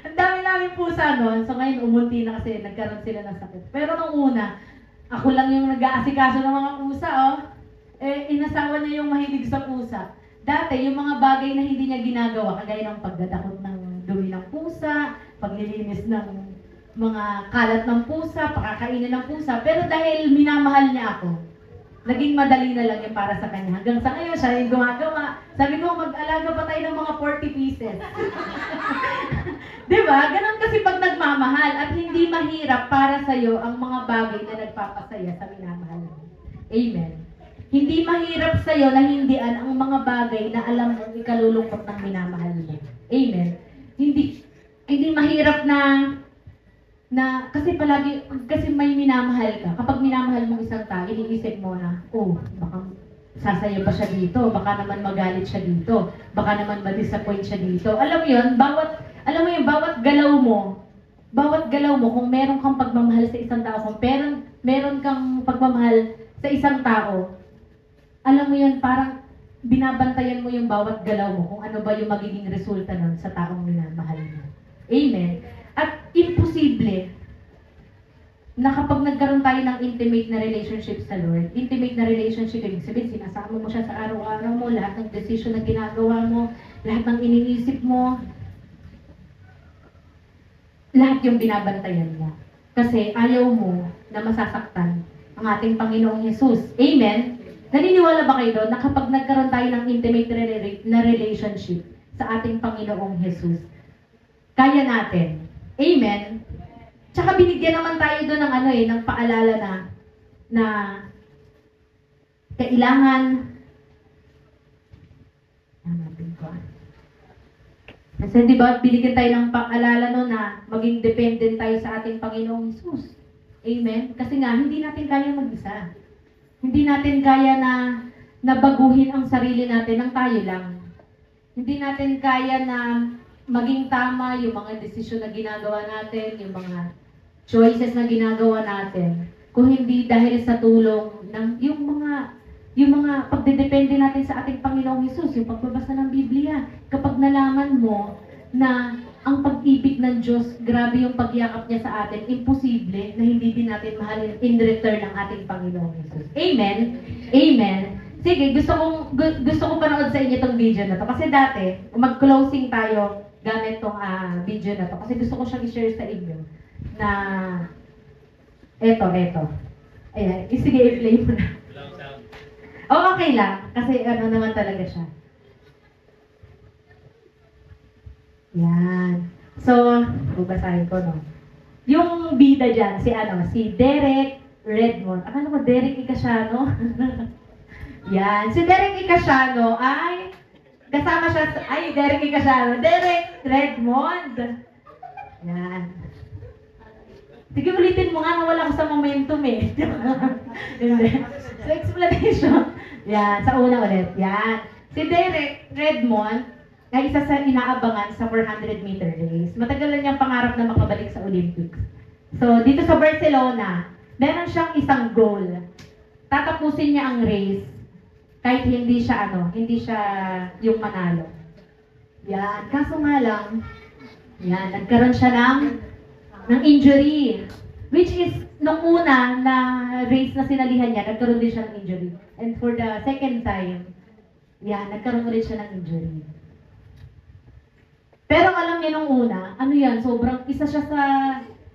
Ang dami namin pusa noon. So ngayon, umunti na kasi nagkaroon sila ng sakit. Pero nung una, ako lang yung nag-aasikaso ng mga pusa, oh. Eh, inasawa niya yung mahilig sa pusa. Dati, yung mga bagay na hindi niya ginagawa, kagaya ng pagdadakot ng dumi ng pusa, paglilinis ng mga kalat ng pusa, pakakainin ng pusa. Pero dahil minamahal niya ako, naging madali na lang yung para sa kanya. Hanggang sa ngayon, siya yung gumagawa. Sabi ko, mag-alaga pa tayo ng mga 40 pieces. Diba? Ganon kasi pag nagmamahal at hindi mahirap para sa'yo ang mga bagay na nagpapasaya sa minamahal mo. Amen. Hindi mahirap sa'yo na hindian ang mga bagay na alam mong ikalulungkot ng minamahal mo. Amen. Hindi mahirap kasi may minamahal ka. Kapag minamahal mo isang tao, iniisip mo na, oh, baka sasaya pa siya dito, baka naman magalit siya dito, baka naman ma-disappoint siya dito. Alam mo yun, bawat galaw mo, kung meron kang pagmamahal sa isang tao, kung meron kang pagmamahal sa isang tao, alam mo yun, parang binabantayan mo yung bawat galaw mo kung ano ba yung magiging resulta nun sa taong minamahal mo. Amen. At imposible na kapag nagkaroon tayo ng intimate na relationship sa Lord, intimate na relationship, ibig sabihin, sinasama mo siya sa araw-araw mo, lahat ng decision na ginagawa mo, lahat ng iniisip mo, lahat yung binabantayan mo. Kasi ayaw mo na masasaktan ang ating Panginoong Jesus. Amen? Naniniwala ba kayo doon na kapag nagkaroon tayo ng intimate na relationship sa ating Panginoong Jesus, kaya natin? Amen? Tsaka binigyan naman tayo doon ng paalala na kailangan, kasi di ba, binigyan tayo ng paalala no na maging dependent tayo sa ating Panginoong Jesus. Amen? Kasi nga, hindi natin kaya mag-isa. Hindi natin kaya na baguhin ang sarili natin ng tayo lang. Hindi natin kaya na maging tama yung mga desisyon na ginagawa natin, yung mga choices na ginagawa natin, kung hindi dahil sa tulong ng yung mga pagdedepende natin sa ating Panginoong Hesus, yung pagbabasa ng Biblia. Kapag nalaman mo na ang pag-ibig ng Diyos, grabe yung pagyakap niya sa atin, imposible na hindi din natin mahalin in return ng ating Panginoong Hesus. Amen? Amen? Sige, gusto ko panood sa inyo itong video na to. Kasi dati, mag-closing tayo gamit itong video na to. Kasi gusto ko siyang i-share sa inyo na eto. Ayan, sige, i-play mo na. Oh, okay lang. Kasi naman talaga siya. Yan. So, babasahin ko, no? Yung bida dyan, si Derek Redmond. Akala ko Derek Icasiano. Yan. Si Derek Icasiano ay kasama siya Derek Icasiano. Derek Redmond. Yan. Sige, ulitin mo nga, nawala ko sa momentum eh. So, explanation. Yan, sa una ulit. Yan. Si Derek Redmond ay isa sa inaabangan sa 400-meter race. Matagal na niyang pangarap na makabalik sa Olympics. So, dito sa Barcelona, meron siyang isang goal. Tatapusin niya ang race kahit hindi siya yung manalo. Yan. Kaso nga lang, yan, nagkaroon siya ng injury. Which is, nung una na race na sinalihan niya, nagkaroon din siya ng injury. And for the second time, yan, nagkaroon ulit siya ng injury. Pero alam niya nung una, sobrang isa siya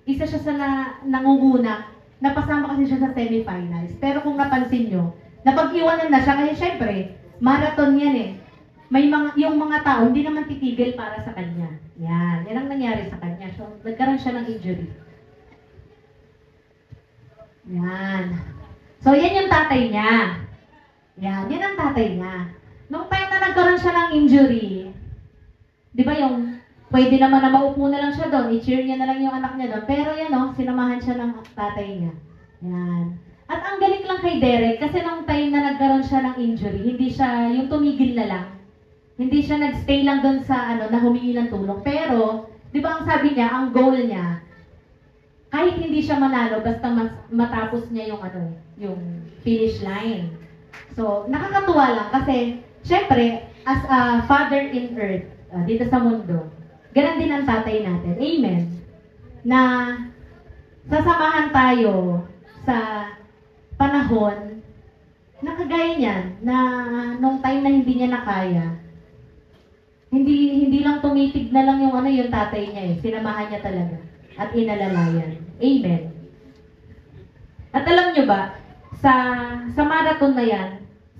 isa siya sa nangunguna, napasama kasi siya sa semifinals. Pero kung napansin nyo, napag-iwanan na siya kasi syempre, marathon yan eh. Yung mga tao, hindi naman titigil para sa kanya. Yan ang nangyari sa kanya. So, nagkaroon siya ng injury. Yan. So, yan yung tatay niya. Yan ang tatay niya. Nung time na nagkaroon siya ng injury, di ba yung, pwede naman na maupo na lang siya doon, i-cheer niya na lang yung anak niya doon, pero yan o, sinamahan siya ng tatay niya. Yan. At ang galing lang kay Derek, kasi nung time na nagkaroon siya ng injury, hindi siya, yung tumigil na lang, hindi siya nagstay lang doon sa, na humingi ng tulong. Pero, di ba ang sabi niya, ang goal niya, kahit hindi siya manalo, basta matapos niya yung finish line. So, nakakatuwa lang kasi, syempre, as a father in earth, dito sa mundo, ganun din ang tatay natin. Amen. Na sasamahan tayo sa panahon na kagaya niyan, na nung time na hindi niya nakaya, hindi lang tumitig na lang yung tatay niya eh. Sinamahan niya talaga. At inalalayan. Amen. At alam niyo ba, sa marathon na yan,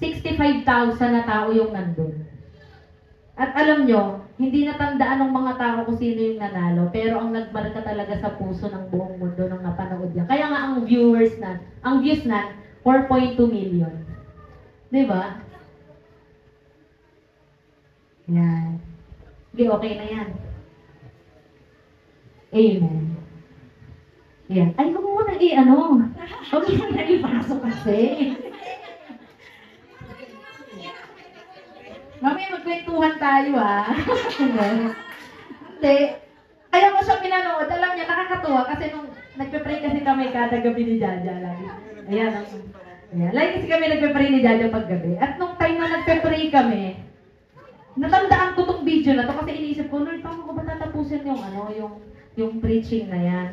65,000 na tao yung nandun. At alam nyo, hindi natandaan ng mga tao kung sino yung nanalo, pero ang nagmarka talaga sa puso ng buong mundo nung napanood niya. Kaya nga ang views na, 4.2 million. Diba? Yan. Okay na yan. Amen. Yan. Ay, huwag mo nang huwag mo nang ipasok kasi. Mamaya magkwentuhan tayo Hindi. Kaya ko siya pinanood. Alam niya, nakakatuwa kasi nung nagpe-pray kasi kami kada gabi ni Jaja lagi. Ayan. Lagi kasi kami nagpe-pray ni Jaja paggabi. At nung time na nagpe-pray kami, natandaan ko tong video na to kasi iniisip ko, Lord, paano ko ba tatapusin yung preaching na yan?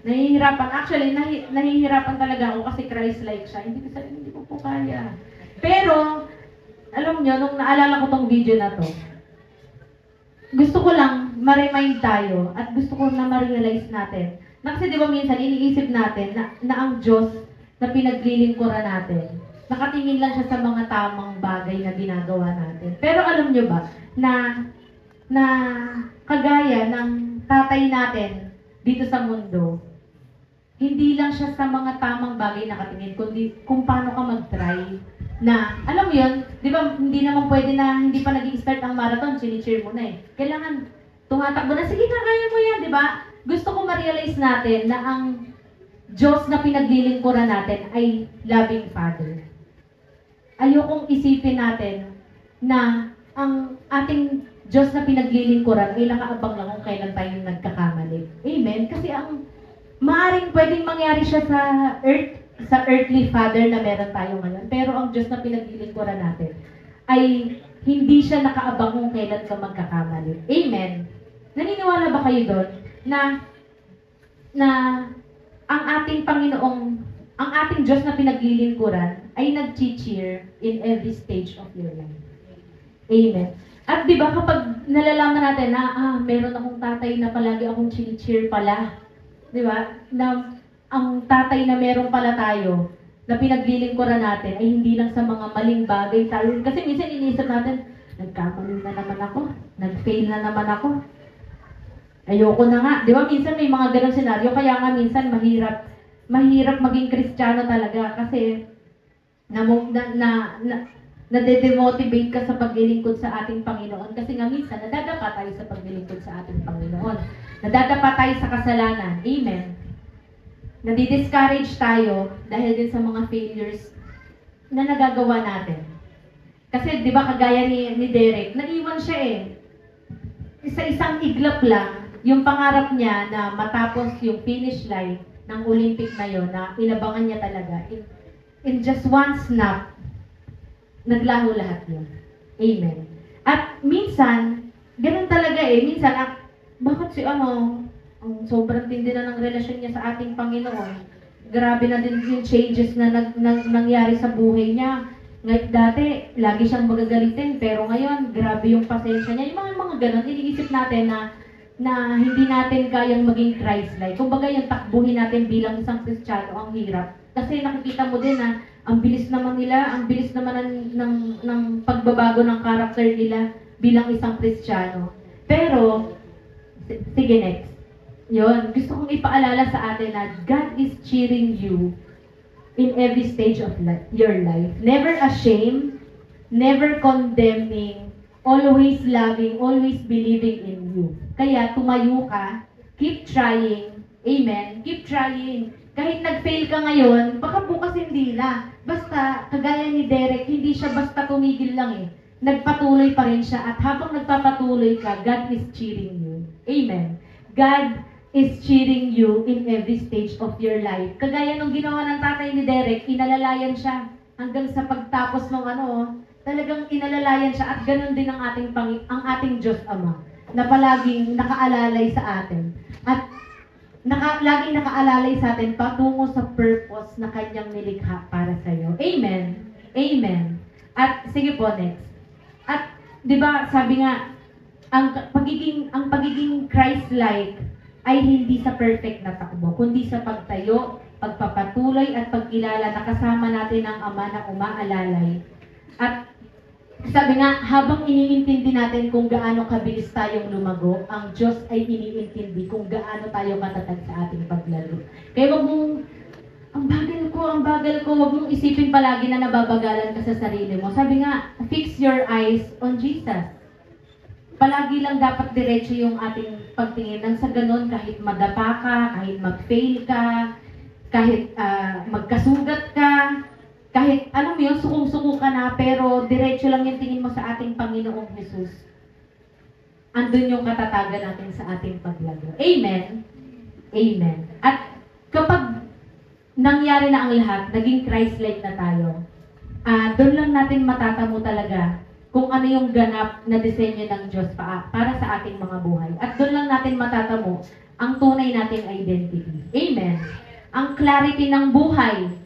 Nahihirapan. Actually, nahihirapan talaga ako kasi Christ-like siya. Hindi ko po kaya. Pero, alam nyo, nung naalala ko tong video na to, gusto ko lang ma-remind tayo at gusto ko na ma-realize natin na kasi di ba minsan iniisip natin na ang Diyos na pinaglilingkuran natin, nakatingin lang siya sa mga tamang bagay na ginagawa natin. Pero alam nyo ba na kagaya ng tatay natin dito sa mundo, hindi lang siya sa mga tamang bagay nakatingin, kundi kung paano ka mag-try na, alam mo yun, di ba, hindi naman pwede na hindi pa naging start ang marathon, sini-cheer mo na eh. Kailangan tumatakbo na, sige na, kaya mo yan, di ba? Gusto ko ma-realize natin na ang Diyos na pinaglilingkuran natin ay loving Father. Ayokong isipin natin na ang ating Diyos na pinaglilingkuran ay nakaabang lang kung kailan tayo nagkakamali. Amen? Kasi ang maaring pwedeng mangyari siya sa earthly father na meron tayo ngayon. Pero ang Diyos na pinaglilingkuran natin ay hindi siya nakaabang kung kailan ka magkakamali. Amen? Naniniwala ba kayo doon na ang ating Panginoong, ang ating Diyos na pinaglilingkuran ay nag-cheer in every stage of your life? Amen? At di ba kapag nalalaman natin na meron akong tatay na palagi akong cheer pala, di ba? Na ang tatay na meron pala tayo na pinaglilingkuran natin ay hindi lang sa mga maling bagay tayo. Kasi minsan iniisip natin, nagkamali na naman ako, nag-fail na naman ako. Ayoko na nga. Di ba minsan may mga ganong senaryo, kaya nga minsan mahirap maging Kristiyano talaga kasi nade-demotivate ka sa paglilingkod sa ating Panginoon kasi nga minsan nadadapa tayo sa paglilingkod sa ating Panginoon. Nadadapa tayo sa kasalanan. Amen. Nadi-discourage tayo dahil din sa mga failures na nagagawa natin. Kasi di ba kagaya ni Derek, naiwan siya eh. Isang iglap lang, yung pangarap niya na matapos yung finish line ng Olympic na yon na inabangan niya talaga. In just one snap, naglaho lahat yun. Amen. At minsan, ganun talaga eh. Minsan, bakit ang sobrang tindi na ng relasyon niya sa ating Panginoon. Grabe na din yung changes na nangyari sa buhay niya. Ngayon dati, lagi siyang magagalitin, pero ngayon, grabe yung pasensya niya. Yung mga ganun, iniisip natin na hindi natin kayang maging Christ-like. Kumbaga yung takbuhin natin bilang isang Kristiyano ang hirap. Kasi nakikita mo din na ang bilis naman nila, ang bilis naman ng pagbabago ng karakter nila bilang isang Kristiyano. Pero, sige next. Yun, gusto kong ipaalala sa atin na God is cheering you in every stage of your life. Never ashamed, never condemning, always loving, always believing in you. Kaya tumayo ka, keep trying, amen, keep trying. Kahit nag-fail ka ngayon, baka bukas hindi na. Basta, kagaya ni Derek, hindi siya basta tumigil lang eh. Nagpatuloy pa rin siya at habang nagpapatuloy ka, God is cheering you. Amen. God is cheering you in every stage of your life. Kagaya nung ginawa ng tatay ni Derek, inalalayan siya hanggang sa pagtapos ng talagang inalalayan siya at ganun din ang ating Diyos Ama na palaging nakaalalay sa atin. At laging nakaalalay sa atin patungo sa purpose na kanyang nilikha para sa iyo. Amen. Amen. At sige po, next. At 'di ba, sabi nga ang pagiging Christ-like ay hindi sa perfect na takbo, kundi sa pagtayo, pagpapatuloy at pagkilala na kasama natin ang Ama na umaalalay. At sabi nga, habang iniintindi natin kung gaano kabilis tayong lumago, ang Diyos ay iniintindi kung gaano tayo matatag sa ating paglaro. Kaya wag mong, ang bagal ko, wag mong isipin palagi na nababagalan ka sa sarili mo. Sabi nga, fix your eyes on Jesus. Palagi lang dapat diretso yung ating pagtingin. Nang sa ganun, kahit madapa ka, kahit mag-fail ka, kahit magkasugat ka, kahit alam mo yun, sukong-suko ka na, pero diretso lang yung tingin mo sa ating Panginoong Jesus. Andun yung katatagan natin sa ating paglago. Amen? Amen. At kapag nangyari na ang lahat, naging Christ-like na tayo, doon lang natin matatamo talaga kung ano yung ganap na disenyo ng Diyos para sa ating mga buhay. At doon lang natin matatamo ang tunay nating identity. Amen. Ang clarity ng buhay.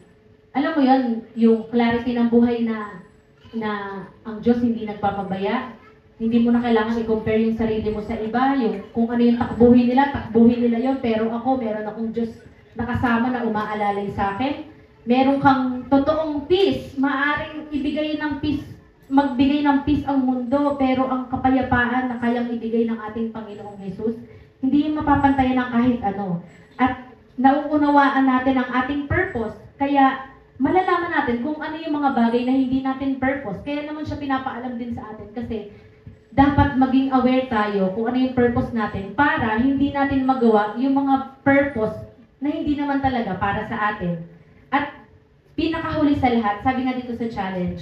Alam mo yun, yung clarity ng buhay na ang Diyos hindi nagpapabaya. Hindi mo na kailangan i-compare yung sarili mo sa iba. Yung, kung ano yung takbuhin nila yun. Pero ako, meron akong Diyos na kasama na umaalalay sa akin. Meron kang totoong peace. Maaring ibigay ng peace, magbigay ng peace ang mundo, pero ang kapayapaan na kayang ibigay ng ating Panginoong Jesus, hindi yung mapapantayan ng kahit ano. At nauunawaan natin ang ating purpose, kaya malalaman natin kung ano yung mga bagay na hindi natin purpose. Kaya naman siya pinapaalam din sa atin kasi dapat maging aware tayo kung ano yung purpose natin para hindi natin magawa yung mga purpose na hindi naman talaga para sa atin. At pinakahuli sa lahat, sabi nga dito sa challenge,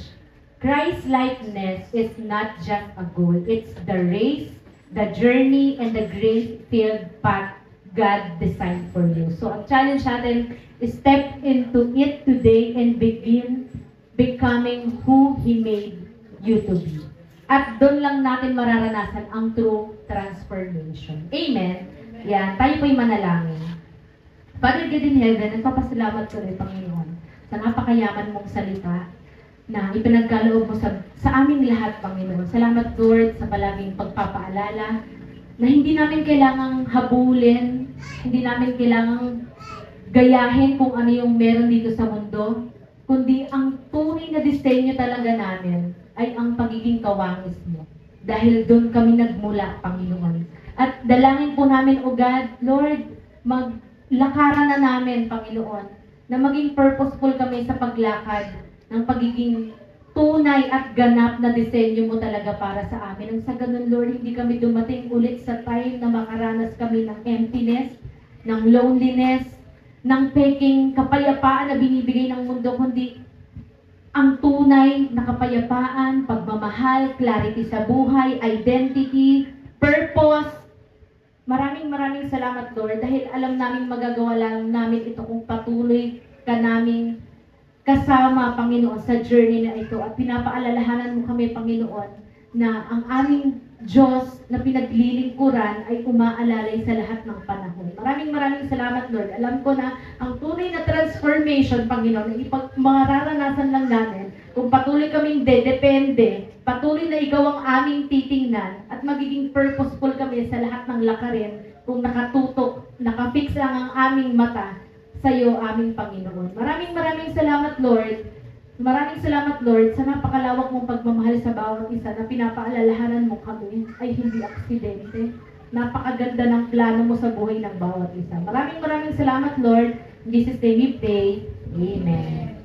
Christ-likeness is not just a goal. It's the race, the journey, and the grace-filled path God designed for you. So, ang challenge natin is step into it today and begin becoming who He made you to be. At doon lang natin mararanasan ang true transformation. Amen? Yan, tayo po'y manalangin. Father God in heaven, nagpapasalamat ko rin, Panginoon, sa napakayaman mong salita na ipinagkaloob mo sa aming lahat, Panginoon. Salamat, Lord, sa palaging pagpapaalala na hindi namin kailangang habulin, hindi namin kailangang gayahin kung ano yung meron dito sa mundo, kundi ang tunay na disenyo talaga namin ay ang pagiging kawangis mo. Dahil doon kami nagmula, Panginoon. At dalangin po namin, O God, Lord, maglakaran na namin, Panginoon, na maging purposeful kami sa paglakad ng pagiging tunay at ganap na disenyo mo talaga para sa amin. Ang sa ganun, Lord, hindi kami dumating ulit sa time na makaranas kami ng emptiness, ng loneliness, ng peking kapayapaan na binibigay ng mundo, kundi ang tunay na kapayapaan, pagmamahal, clarity sa buhay, identity, purpose. Maraming salamat, Lord, dahil alam namin magagawa lang namin ito kung patuloy ka namin kasama, Panginoon, sa journey na ito. At pinapaalalahanan mo kami, Panginoon, na ang aming Diyos na pinaglilingkuran ay umaalalay sa lahat ng panahon. Maraming salamat, Lord. Alam ko na ang tunay na transformation, Panginoon, na mararanasan lang namin kung patuloy kaming dedepende, patuloy na ikaw ang aming titingnan, at magiging purposeful kami sa lahat ng lakarin, kung nakatutok, nakafix lang ang aming mata sa iyo, aming Panginoon. Maraming salamat, Lord. Maraming salamat, Lord, sa napakalawak mong pagmamahal sa bawat isa na pinapaalalahanan mo kami ay hindi aksidente. Napakaganda ng plano mo sa buhay ng bawat isa. Maraming salamat, Lord. In Jesus' name we pray. Amen.